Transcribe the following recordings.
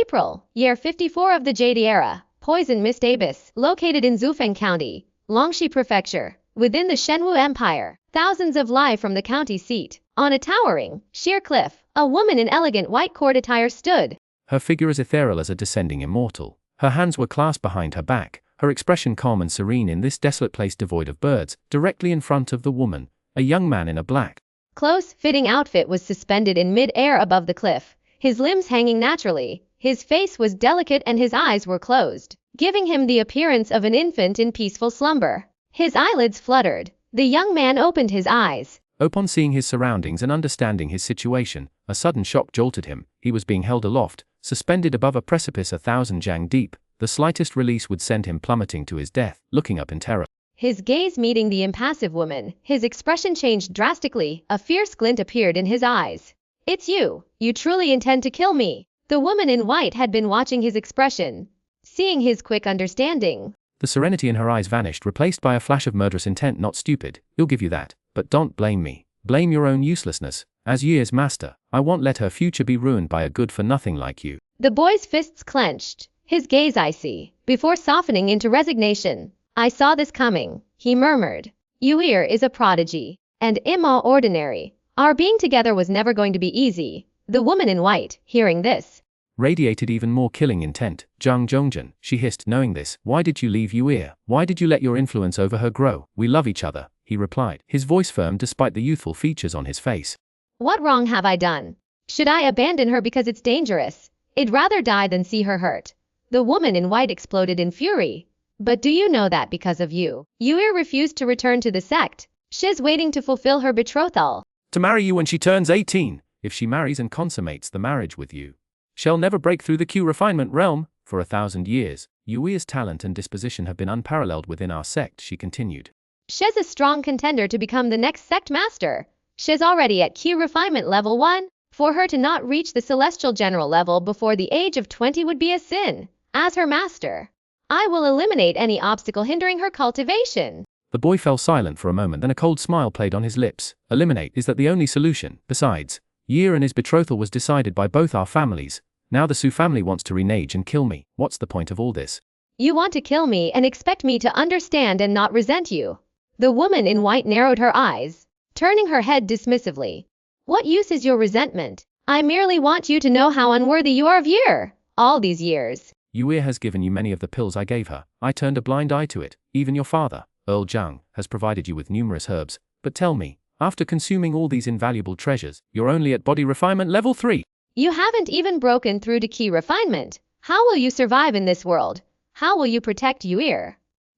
April, year 54 of the Jade Era, Poison Mist Abyss, located in Zufeng County, Longxi Prefecture, within the Shenwu Empire, thousands of li from the county seat. On a towering, sheer cliff, a woman in elegant white court attire stood. Her figure as ethereal as a descending immortal. Her hands were clasped behind her back, her expression calm and serene in this desolate place devoid of birds. Directly in front of the woman, a young man in a black, close-fitting outfit was suspended in mid-air above the cliff, his limbs hanging naturally. His face was delicate and his eyes were closed, giving him the appearance of an infant in peaceful slumber. His eyelids fluttered. The young man opened his eyes. Upon seeing his surroundings and understanding his situation, a sudden shock jolted him. He was being held aloft, suspended above a precipice 1,000 jang deep. The slightest release would send him plummeting to his death. Looking up in terror, his gaze meeting the impassive woman, his expression changed drastically. A fierce glint appeared in his eyes. "It's you. You truly intend to kill me?" The woman in white had been watching his expression, seeing his quick understanding. the serenity in her eyes vanished, replaced by a flash of murderous intent. "Not stupid, you'll give you that. But don't blame me. Blame your own uselessness. As Ye's master, I won't let her future be ruined by a good-for-nothing like you." The boy's fists clenched, his gaze icy, before softening into resignation. "I saw this coming," he murmured. "Yuir is a prodigy, and ordinary. Our being together was never going to be easy." The woman in white, hearing this, radiated even more killing intent. "Zhang Zhongjun," she hissed, "knowing this, why did you leave Yuir? Why did you let your influence over her grow?" "We love each other," he replied, his voice firm despite the youthful features on his face. "What wrong have I done? Should I abandon her because it's dangerous? I'd rather die than see her hurt." The woman in white exploded in fury. "But do you know that because of you, Yuir refused to return to the sect? She's waiting to fulfill her betrothal. To marry you when she turns 18. If she marries and consummates the marriage with you, she'll never break through the Q refinement realm. For 1,000 years, Yui's talent and disposition have been unparalleled within our sect," she continued. She's a strong contender to become the next sect master. She's already at Q refinement level 1. For her to not reach the celestial general level before the age of 20 would be a sin. As her master, I will eliminate any obstacle hindering her cultivation." The boy fell silent for a moment, then a cold smile played on his lips. "Eliminate? Is that the only solution? Besides, Yi and his betrothal was decided by both our families. Now the Su family wants to renege and kill me. What's the point of all this?" "You want to kill me and expect me to understand and not resent you?" The woman in white narrowed her eyes, turning her head dismissively. "What use is your resentment? I merely want you to know how unworthy you are of Yi. All these years, Yi has given you many of the pills I gave her. I turned a blind eye to it. Even your father, Earl Zhang, has provided you with numerous herbs. But tell me, after consuming all these invaluable treasures, you're only at body refinement level 3. You haven't even broken through to key refinement. How will you survive in this world? How will you protect Yuir?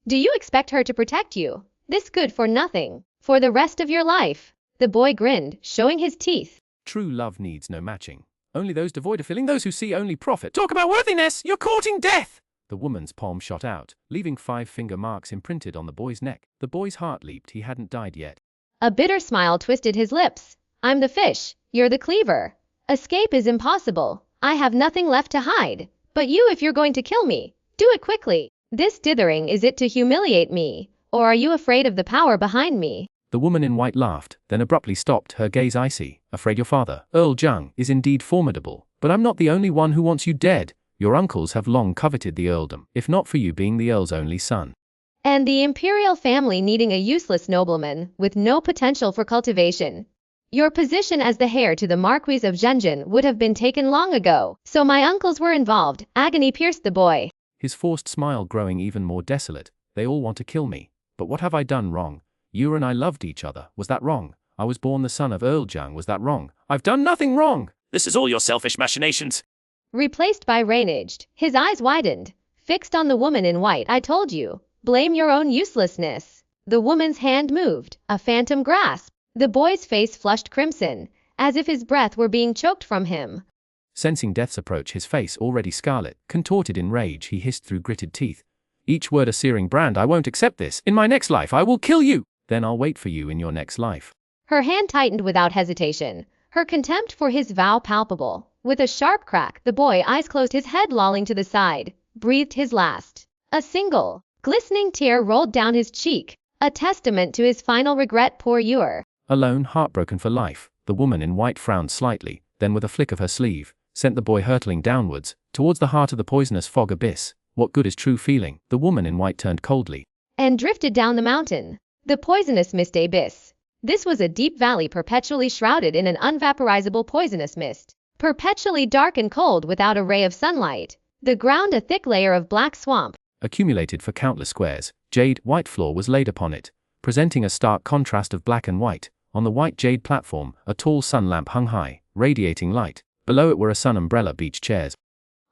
Do you expect her to protect you? This good for nothing, for the rest of your life?" The boy grinned, showing his teeth. True love needs no matching. Only those devoid of feeling, those who see only profit. Talk about worthiness! You're courting death! The woman's palm shot out, leaving 5 finger marks imprinted on the boy's neck. The boy's heart leaped. He hadn't died yet. A bitter smile twisted his lips. "I'm the fish, you're the cleaver. Escape is impossible. I have nothing left to hide. But you, if you're going to kill me, do it quickly. This dithering, is it to humiliate me, or are you afraid of the power behind me?" The woman in white laughed, then abruptly stopped, her gaze icy. "Afraid your father, Earl Zhang, is indeed formidable. But I'm not the only one who wants you dead. Your uncles have long coveted the earldom, if not for you being the earl's only son. And the imperial family needing a useless nobleman with no potential for cultivation. Your position as the heir to the Marquis of Zhenjin would have been taken long ago. So my uncles were involved." Agony pierced the boy, His forced smile growing even more desolate. "They all want to kill me. But what have I done wrong? You and I loved each other. Was that wrong? I was born the son of Earl Zhang. Was that wrong? I've done nothing wrong. This is all your selfish machinations." replaced by raged. His eyes widened, fixed on the woman in white. "I told you, blame your own uselessness." The woman's hand moved, a phantom grasp. The boy's face flushed crimson, as if his breath were being choked from him. Sensing death's approach, his face already scarlet, contorted in rage, he hissed through gritted teeth, each word a searing brand. "I won't accept this. In my next life I will kill you. Then I'll wait for you in your next life." Her hand tightened without hesitation, her contempt for his vow palpable. With a sharp crack, the boy eyes closed, his head lolling to the side, breathed his last. A single, glistening tear rolled down his cheek, a testament to his final regret. Poor Yuir. Alone, heartbroken for life, the woman in white frowned slightly, then with a flick of her sleeve, sent the boy hurtling downwards, towards the heart of the poisonous fog abyss. What good is true feeling? The woman in white turned coldly. And drifted down the mountain. The poisonous mist abyss. This was a deep valley perpetually shrouded in an unvaporizable poisonous mist. Perpetually dark and cold without a ray of sunlight. The ground a thick layer of black swamp. Accumulated for countless squares, jade, white floor was laid upon it, presenting a stark contrast of black and white. On the white jade platform, a tall sun lamp hung high, radiating light. Below it were a sun umbrella beach chairs.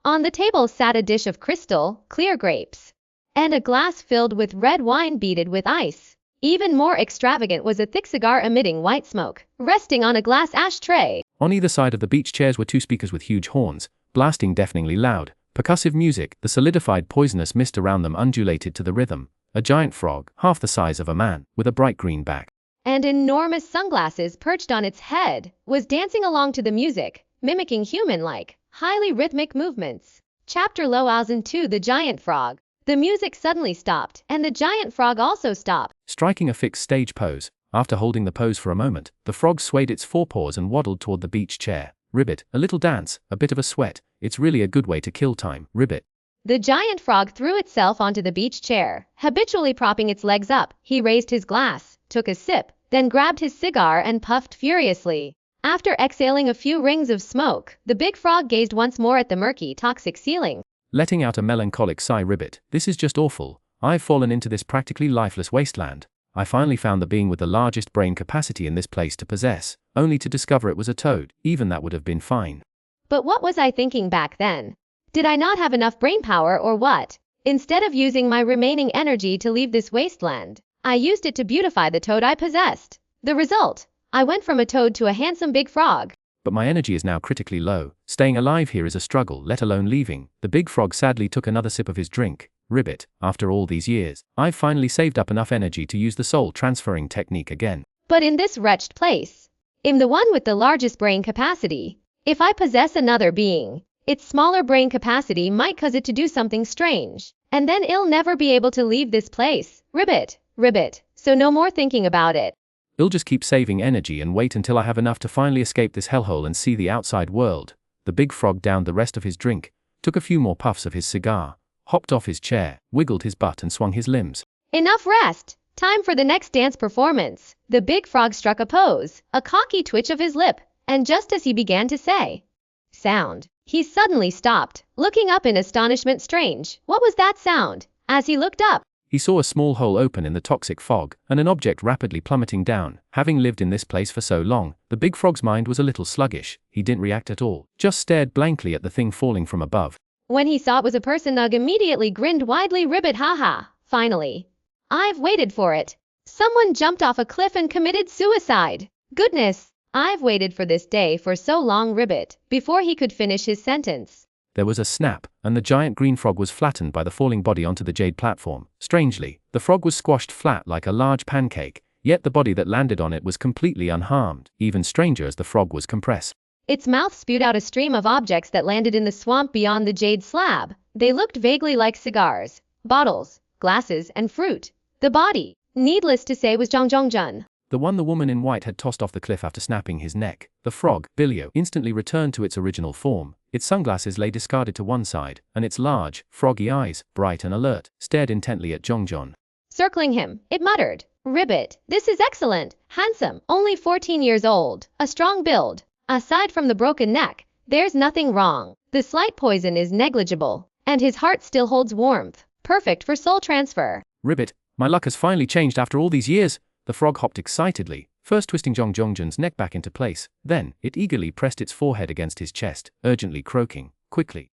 On the table sat a dish of crystal, clear grapes, and a glass filled with red wine beaded with ice. Even more extravagant was a thick cigar emitting white smoke, resting on a glass ashtray. On either side of the beach chairs were two speakers with huge horns, blasting deafeningly loud. Percussive music, the solidified poisonous mist around them undulated to the rhythm. A giant frog, half the size of a man, with a bright green back, and enormous sunglasses perched on its head, was dancing along to the music, mimicking human-like, highly rhythmic movements. Chapter Loaozen 2 The Giant Frog. The music suddenly stopped, and the giant frog also stopped. Striking a fixed stage pose, after holding the pose for a moment, the frog swayed its forepaws and waddled toward the beach chair. Ribbit, a little dance, a bit of a sweat. It's really a good way to kill time, Ribbit. The giant frog threw itself onto the beach chair, habitually propping its legs up. He raised his glass, took a sip, then grabbed his cigar and puffed furiously. After exhaling a few rings of smoke, the big frog gazed once more at the murky, toxic ceiling. Letting out a melancholic sigh, Ribbit, this is just awful. I've fallen into this practically lifeless wasteland. I finally found the being with the largest brain capacity in this place to possess, only to discover it was a toad. Even that would have been fine. But what was I thinking back then? Did I not have enough brain power or what? Instead of using my remaining energy to leave this wasteland, I used it to beautify the toad I possessed. The result? I went from a toad to a handsome big frog. But my energy is now critically low. Staying alive here is a struggle, let alone leaving. The big frog sadly took another sip of his drink. Ribbit, after all these years, I've finally saved up enough energy to use the soul transferring technique again. But in this wretched place, I'm the one with the largest brain capacity. If I possess another being, its smaller brain capacity might cause it to do something strange, and then it'll never be able to leave this place. Ribbit, Ribbit, so no more thinking about it. I'll just keep saving energy and wait until I have enough to finally escape this hellhole and see the outside world. The big frog downed the rest of his drink, took a few more puffs of his cigar, hopped off his chair, wiggled his butt and swung his limbs. Enough rest! Time for the next dance performance. The big frog struck a pose, a cocky twitch of his lip, and just as he began to say sound, he suddenly stopped, looking up in astonishment. Strange, what was that sound? As he looked up, he saw a small hole open in the toxic fog, and an object rapidly plummeting down. Having lived in this place for so long, the big frog's mind was a little sluggish. He didn't react at all, just stared blankly at the thing falling from above. When he saw it was a person, Nug immediately grinned widely. Ribbit, haha, finally. I've waited for it. Someone jumped off a cliff and committed suicide. Goodness, I've waited for this day for so long, Ribbit. Before he could finish his sentence, there was a snap, and the giant green frog was flattened by the falling body onto the jade platform. Strangely, the frog was squashed flat like a large pancake, yet the body that landed on it was completely unharmed. Even stranger as the frog was compressed. Its mouth spewed out a stream of objects that landed in the swamp beyond the jade slab. They looked vaguely like cigars, bottles, glasses, and fruit. The body, needless to say, was Zhang Zhongjun, the one the woman in white had tossed off the cliff after snapping his neck. The frog, Billio, instantly returned to its original form. Its sunglasses lay discarded to one side, and its large, froggy eyes, bright and alert, stared intently at Zhongjun. Circling him, it muttered, Ribbit, this is excellent, handsome, only 14 years old, a strong build. Aside from the broken neck, there's nothing wrong. The slight poison is negligible, and his heart still holds warmth, perfect for soul transfer. Ribbit, my luck has finally changed after all these years. The frog hopped excitedly, first twisting Zhang Zhongjun's neck back into place. Then, it eagerly pressed its forehead against his chest, urgently croaking, quickly.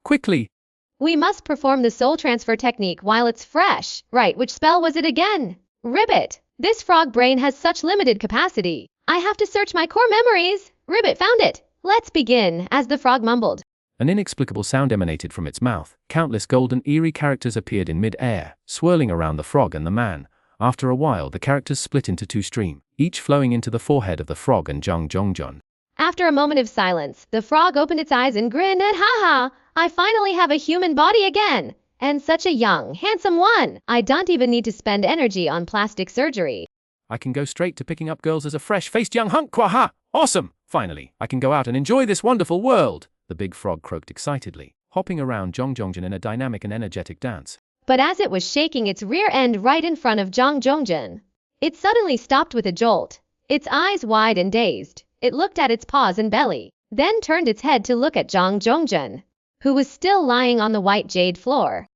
Quickly! We must perform the soul transfer technique while it's fresh. Right, which spell was it again? Ribbit, this frog brain has such limited capacity. I have to search my core memories. Ribbit found it. Let's begin, as the frog mumbled. An inexplicable sound emanated from its mouth. Countless golden eerie characters appeared in mid-air, swirling around the frog and the man. After a while, the characters split into two streams, each flowing into the forehead of the frog and Zhang Zhongjun. After a moment of silence, the frog opened its eyes and grinned and haha, I finally have a human body again. And such a young, handsome one. I don't even need to spend energy on plastic surgery. I can go straight to picking up girls as a fresh-faced young hunk, quaha! Awesome! Finally, I can go out and enjoy this wonderful world. the big frog croaked excitedly, hopping around Zhang Zhongjun in a dynamic and energetic dance. But as it was shaking its rear end right in front of Zhang Zhongjun, it suddenly stopped with a jolt. Its eyes wide and dazed, it looked at its paws and belly, then turned its head to look at Zhang Zhongjun, who was still lying on the white jade floor.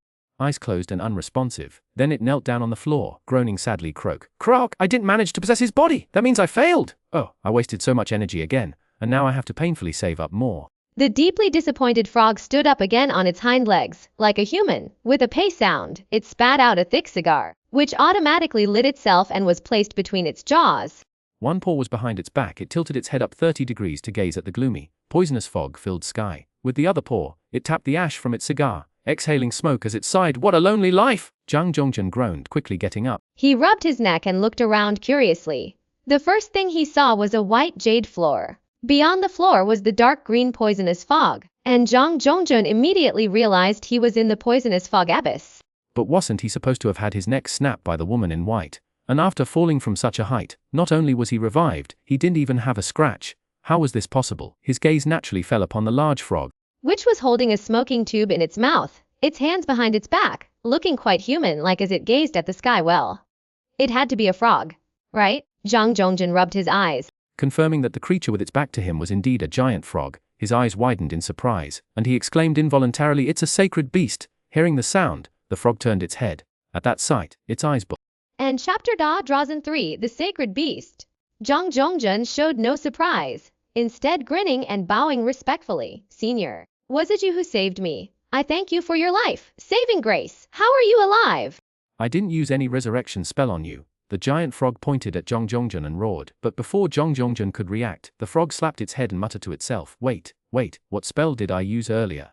Eyes closed and unresponsive. Then it knelt down on the floor, groaning sadly. Croak, I didn't manage to possess his body. That means I failed. Oh, I wasted so much energy again, and now I have to painfully save up more. The deeply disappointed frog stood up again on its hind legs, like a human. With a pay sound, it spat out a thick cigar, which automatically lit itself and was placed between its jaws. One paw was behind its back. It tilted its head up 30 degrees to gaze at the gloomy, poisonous fog-filled sky. With the other paw, it tapped the ash from its cigar, exhaling smoke as it sighed. What a lonely life! Zhang Zhongjun groaned, quickly getting up. He rubbed his neck and looked around curiously. The first thing he saw was a white jade floor. Beyond the floor was the dark green poisonous fog, and Zhang Zhongjun immediately realized he was in the poisonous fog abyss. But wasn't he supposed to have had his neck snapped by the woman in white? And after falling from such a height, not only was he revived, he didn't even have a scratch. How was this possible? His gaze naturally fell upon the large frog, which was holding a smoking tube in its mouth, its hands behind its back, looking quite human-like as it gazed at the sky. Well, it had to be a frog, right? Zhang Zhongjun rubbed his eyes, confirming that the creature with its back to him was indeed a giant frog. His eyes widened in surprise, and he exclaimed involuntarily, "It's a sacred beast!" Hearing the sound, the frog turned its head. At that sight, its eyes bulged. And chapter Da draws in 3, the sacred beast. Zhang Zhongjun showed no surprise, instead grinning and bowing respectfully. "Senior, was it you who saved me? I thank you for your life-saving grace. How are you alive?" "I didn't use any resurrection spell on you." The giant frog pointed at Zhang Zhongjun and roared. But before Zhang Zhongjun could react, the frog slapped its head and muttered to itself, Wait, what spell did I use earlier?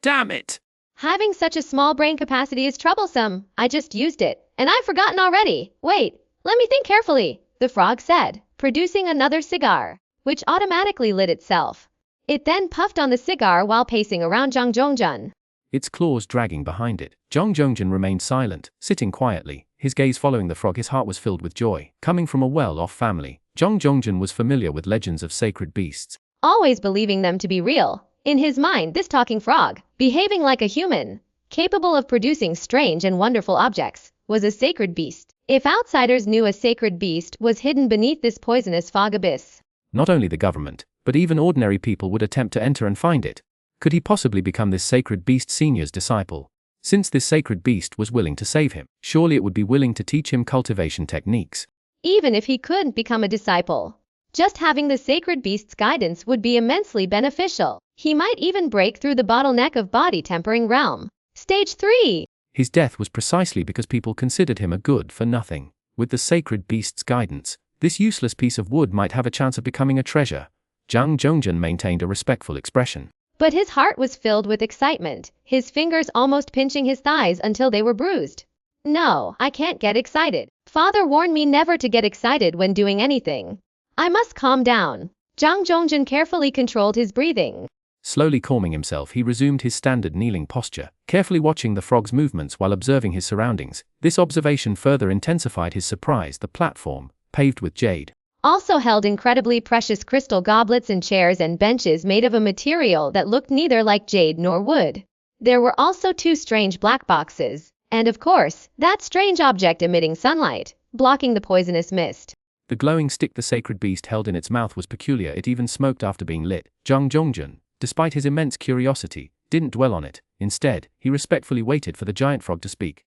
Damn it! Having such a small brain capacity is troublesome. I just used it, and I've forgotten already. Wait, let me think carefully," the frog said, producing another cigar, which automatically lit itself. It then puffed on the cigar while pacing around Zhang Zhongjun, its claws dragging behind it. Zhang Zhongjun remained silent, sitting quietly, his gaze following the frog. His heart was filled with joy. Coming from a well-off family, Zhang Zhongjun was familiar with legends of sacred beasts, always believing them to be real. In his mind, this talking frog, behaving like a human, capable of producing strange and wonderful objects, was a sacred beast. If outsiders knew a sacred beast was hidden beneath this poisonous fog abyss, not only the government, but even ordinary people would attempt to enter and find it. Could he possibly become this sacred beast senior's disciple? Since this sacred beast was willing to save him, surely it would be willing to teach him cultivation techniques. Even if he couldn't become a disciple, just having the sacred beast's guidance would be immensely beneficial. He might even break through the bottleneck of body tempering realm. Stage 3. His death was precisely because people considered him a good-for-nothing. With the sacred beast's guidance, this useless piece of wood might have a chance of becoming a treasure. Zhang Zhongjun maintained a respectful expression, but his heart was filled with excitement, his fingers almost pinching his thighs until they were bruised. "No, I can't get excited. Father warned me never to get excited when doing anything. I must calm down." Zhang Zhongjun carefully controlled his breathing. Slowly calming himself, he resumed his standard kneeling posture, carefully watching the frog's movements while observing his surroundings. This observation further intensified his surprise. The platform, paved with jade, also held incredibly precious crystal goblets and chairs and benches made of a material that looked neither like jade nor wood. There were also 2 strange black boxes, and of course, that strange object emitting sunlight, blocking the poisonous mist. The glowing stick the sacred beast held in its mouth was peculiar. It even smoked after being lit. Zhang Zhongjun, despite his immense curiosity, didn't dwell on it. Instead, he respectfully waited for the giant frog to speak.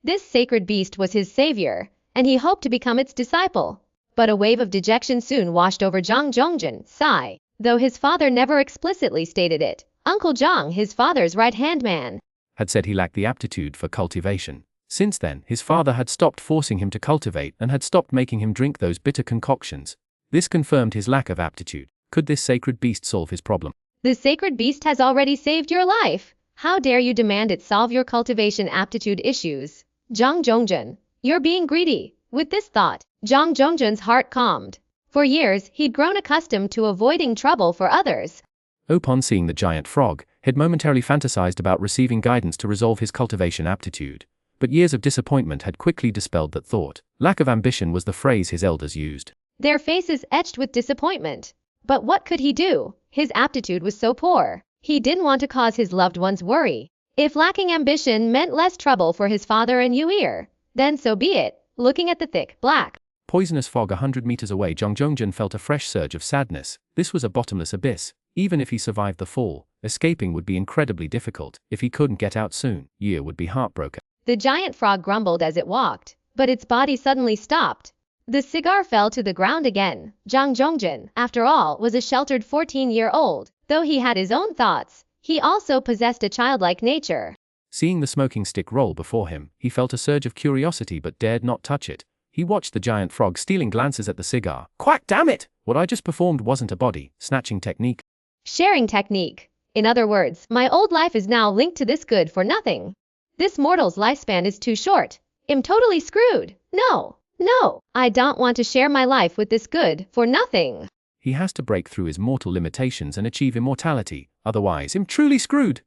This sacred beast was his savior, and he hoped to become its disciple. But a wave of dejection soon washed over Zhang Zhongjun. Sigh. Though his father never explicitly stated it, Uncle Zhang, his father's right-hand man, had said he lacked the aptitude for cultivation. Since then, his father had stopped forcing him to cultivate and had stopped making him drink those bitter concoctions. This confirmed his lack of aptitude. Could this sacred beast solve his problem? "The sacred beast has already saved your life. How dare you demand it solve your cultivation aptitude issues? Zhang Zhongjun, you're being greedy." With this thought, Zhang Zhongjun's heart calmed. For years, he'd grown accustomed to avoiding trouble for others. Upon seeing the giant frog, he'd momentarily fantasized about receiving guidance to resolve his cultivation aptitude. But years of disappointment had quickly dispelled that thought. Lack of ambition was the phrase his elders used. Their faces etched with disappointment. But what could he do? His aptitude was so poor. He didn't want to cause his loved ones worry. If lacking ambition meant less trouble for his father and Yuir, then so be it. Looking at the thick, black, poisonous fog 100 meters away, Zhang Zhongjun felt a fresh surge of sadness. This was a bottomless abyss. Even if he survived the fall, escaping would be incredibly difficult. If he couldn't get out soon, Yi would be heartbroken. The giant frog grumbled as it walked, but its body suddenly stopped. The cigar fell to the ground again. Zhang Zhongjun, after all, was a sheltered 14-year-old. Though he had his own thoughts, he also possessed a childlike nature. Seeing the smoking stick roll before him, he felt a surge of curiosity but dared not touch it. He watched the giant frog stealing glances at the cigar. Quack, damn it! What I just performed wasn't a body snatching technique. Sharing technique. In other words, my old life is now linked to this good for nothing. This mortal's lifespan is too short. I'm totally screwed. No, I don't want to share my life with this good for nothing. He has to break through his mortal limitations and achieve immortality, otherwise I'm truly screwed.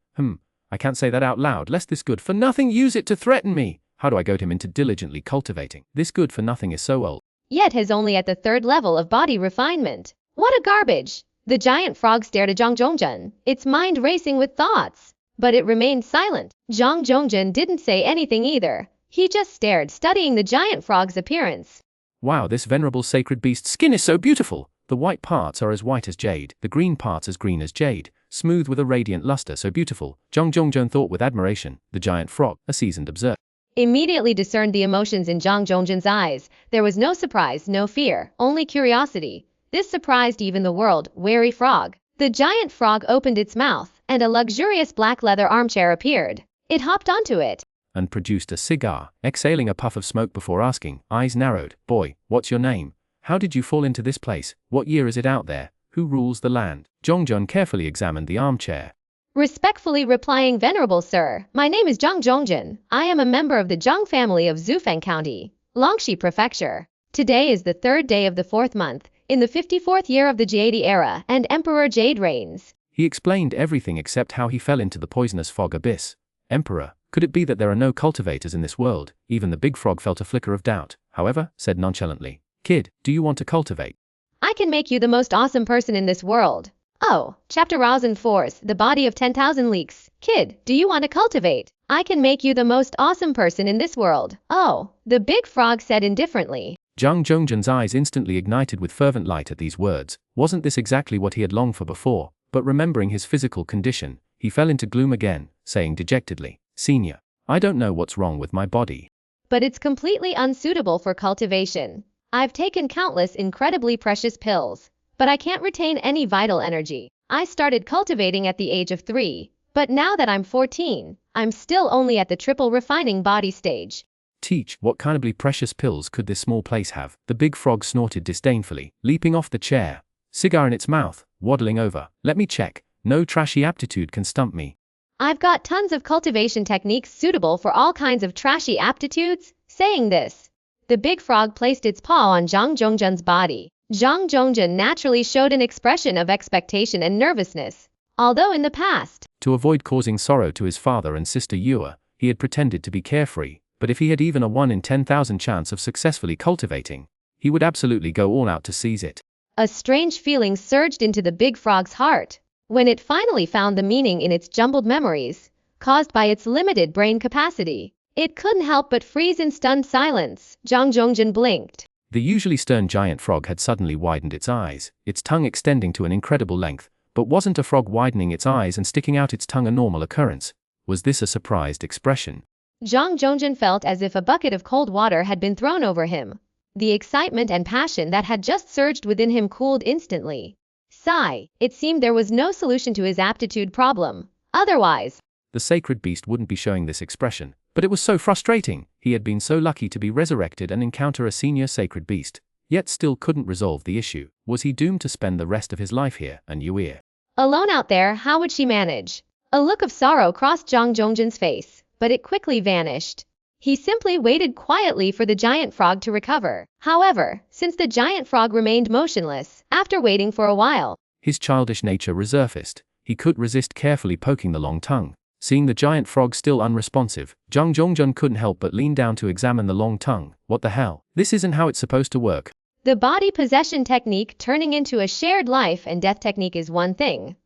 I can't say that out loud lest this good for nothing use it to threaten me. How do I goad him into diligently cultivating? This good for nothing is so old. Yet is only at the 3rd level of body refinement. What a garbage! The giant frog stared at Zhang Zhongjun, its mind racing with thoughts. But it remained silent. Zhang Zhongjun didn't say anything either. He just stared, studying the giant frog's appearance. Wow, this venerable sacred beast's skin is so beautiful. The white parts are as white as jade, the green parts as green as jade, smooth with a radiant luster, so beautiful. Zhang Zhongjun thought with admiration. The giant frog, a seasoned observer, immediately discerned the emotions in Zhang Zhongjun's eyes. There was no surprise, no fear, only curiosity. This surprised even the world-weary frog. The giant frog opened its mouth, and a luxurious black leather armchair appeared. It hopped onto it and produced a cigar, exhaling a puff of smoke before asking, eyes narrowed, boy, what's your name? How did you fall into this place? What year is it out there? Who rules the land? Zhongjun carefully examined the armchair. Respectfully replying, Venerable Sir, my name is Zhang Zhongjun. I am a member of the Zhang family of Zufeng County, Longxi Prefecture. Today is the 3rd day of the 4th month, in the 54th year of the Jade era, and Emperor Jade reigns. He explained everything except how he fell into the poisonous fog abyss. Emperor, could it be that there are no cultivators in this world? Even the big frog felt a flicker of doubt, however, said nonchalantly, Kid, do you want to cultivate? I can make you the most awesome person in this world. Oh, Chapter Rousand Force, the body of 10,000 leaks. Kid, do you want to cultivate? I can make you the most awesome person in this world. Oh, the big frog said indifferently. Zhang Zhongjun's eyes instantly ignited with fervent light at these words. Wasn't this exactly what he had longed for before? But remembering his physical condition, he fell into gloom again, saying dejectedly, Senior, I don't know what's wrong with my body. But it's completely unsuitable for cultivation. I've taken countless incredibly precious pills, but I can't retain any vital energy. I started cultivating at the age of 3, but now that I'm 14, I'm still only at the triple refining body stage. Teach, what kind of precious pills could this small place have? The big frog snorted disdainfully, leaping off the chair, cigar in its mouth, waddling over. Let me check. No trashy aptitude can stump me. I've got tons of cultivation techniques suitable for all kinds of trashy aptitudes. Saying this, the big frog placed its paw on Zhang Zhongjun's body. Zhang Zhongjun naturally showed an expression of expectation and nervousness, although in the past, to avoid causing sorrow to his father and sister Yua, he had pretended to be carefree, but if he had even a 1 in 10,000 chance of successfully cultivating, he would absolutely go all out to seize it. A strange feeling surged into the big frog's heart when it finally found the meaning in its jumbled memories, caused by its limited brain capacity. It couldn't help but freeze in stunned silence. Zhang Zhongjun blinked. The usually stern giant frog had suddenly widened its eyes, its tongue extending to an incredible length. But wasn't a frog widening its eyes and sticking out its tongue a normal occurrence? Was this a surprised expression? Zhang Zhongjun felt as if a bucket of cold water had been thrown over him. The excitement and passion that had just surged within him cooled instantly. Sigh, it seemed there was no solution to his aptitude problem. Otherwise, the sacred beast wouldn't be showing this expression. But it was so frustrating. He had been so lucky to be resurrected and encounter a senior sacred beast, yet still couldn't resolve the issue. Was he doomed to spend the rest of his life here? And Yuir, alone out there, how would she manage? A look of sorrow crossed Zhang Zhongjun's face, but it quickly vanished. He simply waited quietly for the giant frog to recover. However, since the giant frog remained motionless, after waiting for a while, his childish nature resurfaced. He couldn't resist carefully poking the long tongue. Seeing the giant frog still unresponsive, Zhang Zhongjun couldn't help but lean down to examine the long tongue. What the hell? This isn't how it's supposed to work. The body possession technique turning into a shared life and death technique is one thing.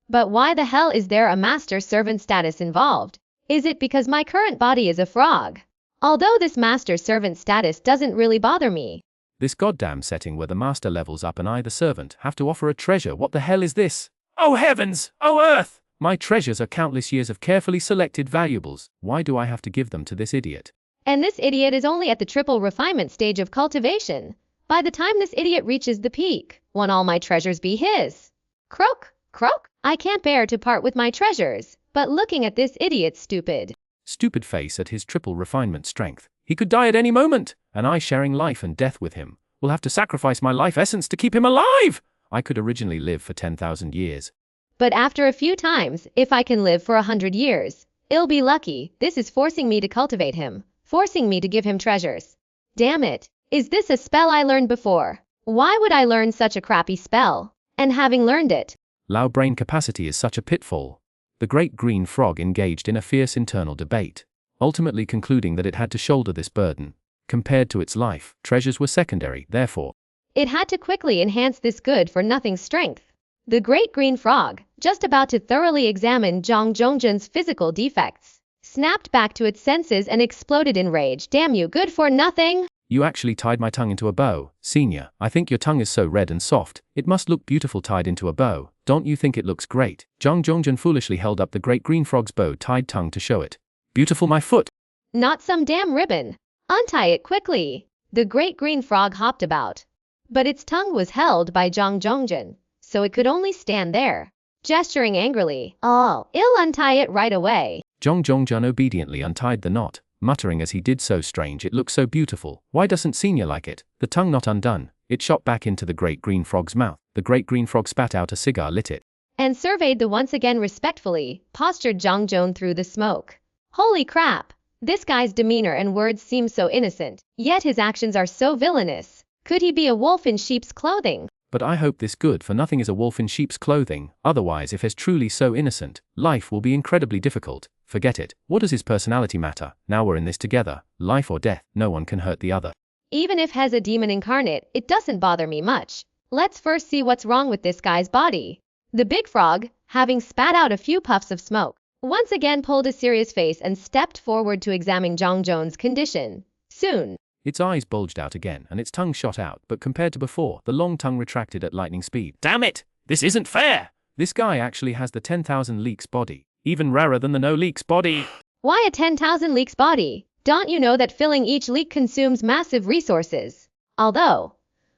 But why the hell is there a master-servant status involved? Is it because my current body is a frog? Although this master-servant status doesn't really bother me. This goddamn setting where the master levels up and I, the servant, have to offer a treasure. What the hell is this? Oh heavens! Oh earth! My treasures are countless years of carefully selected valuables. Why do I have to give them to this idiot? And this idiot is only at the triple refinement stage of cultivation. By the time this idiot reaches the peak, won't all my treasures be his? Croak, croak. I can't bear to part with my treasures, but looking at this idiot's stupid face at his triple refinement strength. He could die at any moment, and I, sharing life and death with him, will have to sacrifice my life essence to keep him alive! I could originally live for 10,000 years. But after a few times, if I can live for 100 years, I'll be lucky. This is forcing me to cultivate him, forcing me to give him treasures. Damn it. Is this a spell I learned before? Why would I learn such a crappy spell? And having learned it, Low brain capacity is such a pitfall. The great green frog engaged in a fierce internal debate, ultimately concluding that it had to shoulder this burden. Compared to its life, treasures were secondary, therefore. It had to quickly enhance this good-for-nothing strength. The great green frog, just about to thoroughly examine Zhang Zhongjun's physical defects, snapped back to its senses and exploded in rage. Damn you, good-for-nothing! You actually tied my tongue into a bow, senior. I think your tongue is so red and soft, it must look beautiful tied into a bow. Don't you think it looks great? Zhang Zhongjun foolishly held up the great green frog's bow-tied tongue to show it. Beautiful, my foot! Not some damn ribbon. Untie it quickly. The great green frog hopped about. But its tongue was held by Zhang Zhongjun, so it could only stand there, gesturing angrily. Oh, I'll untie it right away. Zhang Zhongjun obediently untied the knot, muttering as he did so, strange, it looks so beautiful. Why doesn't senior like it? The tongue not undone, it shot back into the great green frog's mouth. The great green frog spat out a cigar, lit it, and surveyed the once again respectfully postured Zhang Zhong through the smoke. Holy crap! This guy's demeanor and words seem so innocent, yet his actions are so villainous. Could he be a wolf in sheep's clothing? But I hope this good-for-nothing is a wolf in sheep's clothing, otherwise if he's truly so innocent, life will be incredibly difficult. Forget it. What does his personality matter? Now we're in this together. Life or death, no one can hurt the other. Even if Hez a demon incarnate, it doesn't bother me much. Let's first see what's wrong with this guy's body. The big frog, having spat out a few puffs of smoke, once again pulled a serious face and stepped forward to examine Zhang Zhong's condition. Soon, its eyes bulged out again and its tongue shot out, but compared to before, the long tongue retracted at lightning speed. Damn it! This isn't fair! This guy actually has the 10,000 leaks body. Even rarer than the no leaks body. Why a 10,000 leaks body? Don't you know that filling each leak consumes massive resources? Although,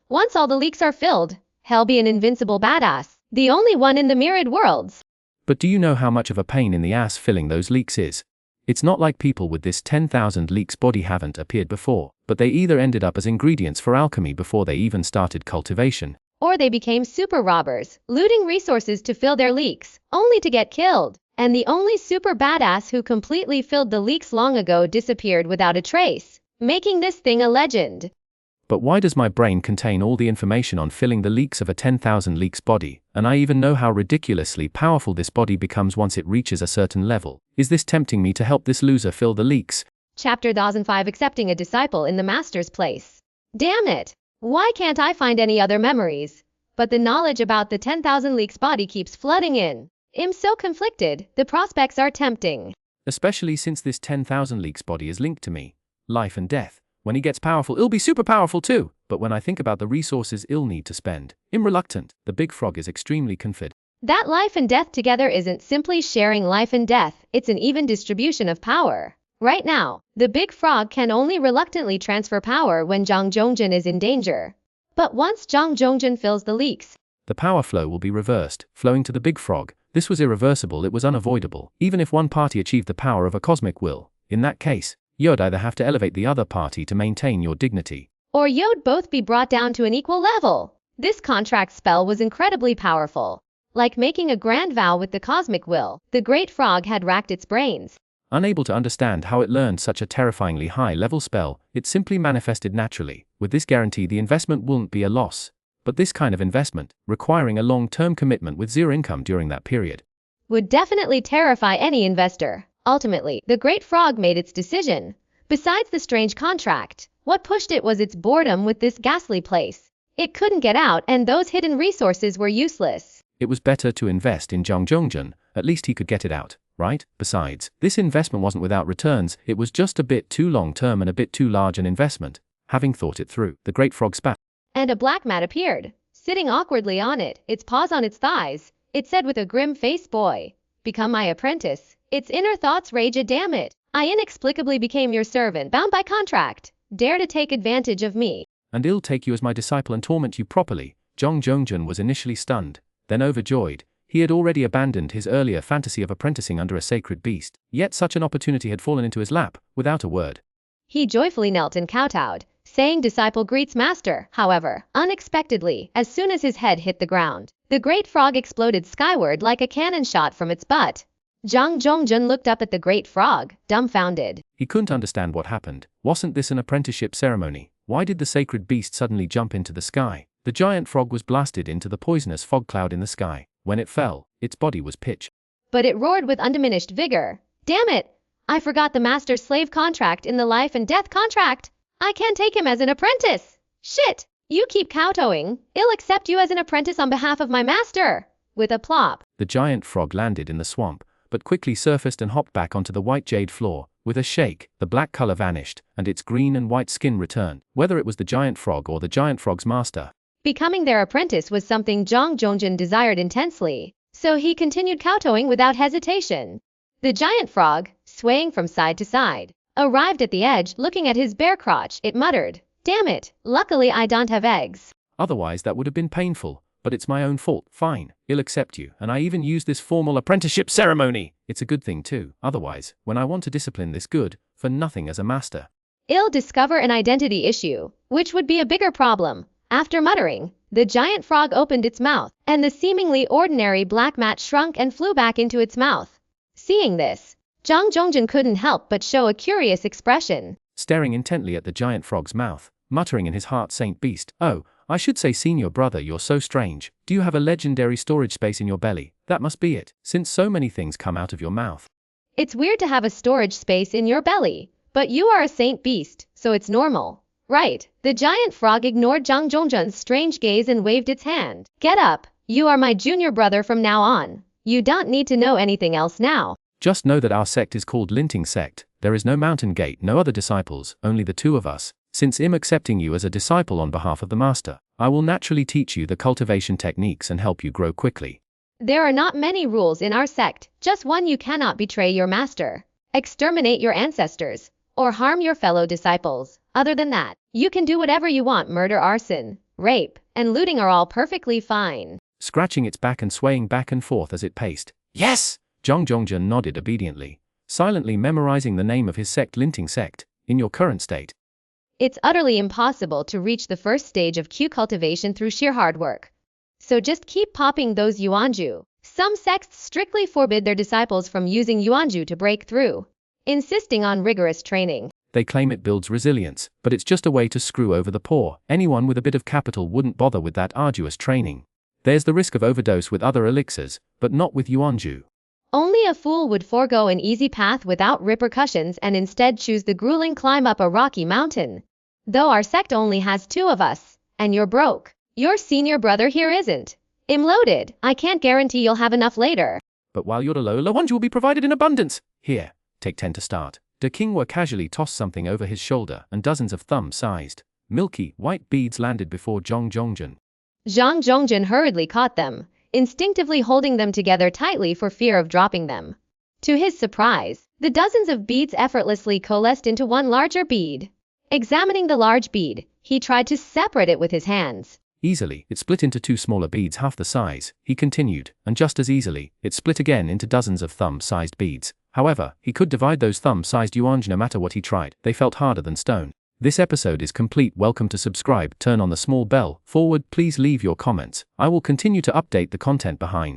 once all the leaks are filled, he'll be an invincible badass, the only one in the myriad worlds. But do you know how much of a pain in the ass filling those leaks is? It's not like people with this 10,000 leaks body haven't appeared before, but they either ended up as ingredients for alchemy before they even started cultivation, or they became super robbers, looting resources to fill their leaks, only to get killed. And the only super badass who completely filled the leaks long ago disappeared without a trace, making this thing a legend. But why does my brain contain all the information on filling the leaks of a 10,000 leaks body, and I even know how ridiculously powerful this body becomes once it reaches a certain level? Is this tempting me to help this loser fill the leaks? Chapter 1005, Accepting a Disciple in the Master's Place. Damn it! Why can't I find any other memories? But the knowledge about the 10,000 leaks body keeps flooding in. I'm so conflicted, the prospects are tempting. Especially since this 10,000 leaks body is linked to me. Life and death. When he gets powerful, he'll be super powerful too. But when I think about the resources he'll need to spend, I'm reluctant. The big frog is extremely confident. That life and death together isn't simply sharing life and death, it's an even distribution of power. Right now, the big frog can only reluctantly transfer power when Zhang Zhongjun is in danger. But once Zhang Zhongjun fills the leaks, the power flow will be reversed, flowing to the big frog. This was irreversible, it was unavoidable. Even if one party achieved the power of a cosmic will, in that case, you'd either have to elevate the other party to maintain your dignity, or you'd both be brought down to an equal level. This contract spell was incredibly powerful. Like making a grand vow with the cosmic will, the great frog had racked its brains. Unable to understand how it learned such a terrifyingly high-level spell, it simply manifested naturally. With this guarantee, the investment wouldn't be a loss. But this kind of investment, requiring a long-term commitment with zero income during that period, would definitely terrify any investor. Ultimately, the great frog made its decision. Besides the strange contract, what pushed it was its boredom with this ghastly place. It couldn't get out, and those hidden resources were useless. It was better to invest in Zhang Zhongjun, at least he could get it out, right? Besides, this investment wasn't without returns, it was just a bit too long-term and a bit too large an investment. Having thought it through, the great frog spat. And a black mat appeared, sitting awkwardly on it, its paws on its thighs. It said with a grim face, "Boy, become my apprentice." Its inner thoughts raged, "Damn it, I inexplicably became your servant, bound by contract. Dare to take advantage of me. And I'll take you as my disciple and torment you properly." Zhang Zhongjun was initially stunned, then overjoyed. He had already abandoned his earlier fantasy of apprenticing under a sacred beast, yet such an opportunity had fallen into his lap, without a word. He joyfully knelt and kowtowed, saying, "Disciple greets master." However, unexpectedly, as soon as his head hit the ground, the great frog exploded skyward like a cannon shot from its butt. Zhang Zhongjun looked up at the great frog, dumbfounded. He couldn't understand what happened. Wasn't this an apprenticeship ceremony? Why did the sacred beast suddenly jump into the sky? The giant frog was blasted into the poisonous fog cloud in the sky. When it fell, its body was pitch. But it roared with undiminished vigor. "Damn it! I forgot the master-slave contract in the life and death contract. I can't take him as an apprentice. Shit! You keep kowtowing. I'll accept you as an apprentice on behalf of my master." With a plop, The giant frog landed in the swamp, but quickly surfaced and hopped back onto the white jade floor. With a shake, the black color vanished, and its green and white skin returned. Whether it was the giant frog or the giant frog's master, becoming their apprentice was something Zhang Zhongjun desired intensely, so he continued kowtowing without hesitation. The giant frog, swaying from side to side, arrived at the edge. Looking at his bare crotch, it muttered, "Damn it, luckily I don't have eggs." otherwise that would have been painful. But it's my own fault. Fine, I'll accept you, and I even use this formal apprenticeship ceremony. It's a good thing too. Otherwise, when I want to discipline this good, for nothing as a master, I'll discover an identity issue, which would be a bigger problem. After muttering, the giant frog opened its mouth, and the seemingly ordinary black mat shrunk and flew back into its mouth. Seeing this, Zhang Zhongjun couldn't help but show a curious expression. staring intently at the giant frog's mouth, muttering in his heart, "Saint Beast, oh, I should say senior brother, you're so strange. Do you have a legendary storage space in your belly? That must be it, since so many things come out of your mouth." It's weird to have a storage space in your belly, but you are a saint beast, so it's normal, right? The giant frog ignored Zhang Zhongjun's strange gaze and waved its hand. "Get up, you are my junior brother from now on. You don't need to know anything else now." Just know that our sect is called Linting Sect. There is no mountain gate, no other disciples, only the two of us. Since I'm accepting you as a disciple on behalf of the master, I will naturally teach you the cultivation techniques and help you grow quickly. There are not many rules in our sect, just one: you cannot betray your master, exterminate your ancestors, or harm your fellow disciples. Other than that, you can do whatever you want. Murder, arson, rape, and looting are all perfectly fine. Scratching its back and swaying back and forth as it paced. "Yes!" Zhang Zhongjun nodded obediently, silently memorizing the name of his sect, Linting Sect. In your current state, It's utterly impossible to reach the first stage of Q cultivation through sheer hard work. So just keep popping those yuanju. Some sects strictly forbid their disciples from using yuanju to break through, insisting on rigorous training. they claim it builds resilience, but it's just a way to screw over the poor. Anyone with a bit of capital wouldn't bother with that arduous training. There's the risk of overdose with other elixirs, but not with yuanju. Only a fool would forego an easy path without repercussions and instead choose the grueling climb up a rocky mountain. Though our sect only has two of us, and you're broke. Your senior brother here isn't. I'm loaded. I can't guarantee you'll have enough later. But while you're low, yuanju will be provided in abundance. Here, take 10 to start. De Qinghua casually tossed something over his shoulder, and dozens of thumb-sized, milky, white beads landed before Zhang Zhongjun. Zhang Zhongjun hurriedly caught them, instinctively holding them together tightly for fear of dropping them. To his surprise, the dozens of beads effortlessly coalesced into one larger bead. Examining the large bead, he tried to separate it with his hands. Easily, it split into two smaller beads half the size, he continued, and just as easily, it split again into dozens of thumb-sized beads. However, he could divide those thumb-sized yuanju no matter what he tried. They felt harder than stone. This episode is complete. Welcome to subscribe, turn on the small bell. Forward, please leave your comments. I will continue to update the content behind.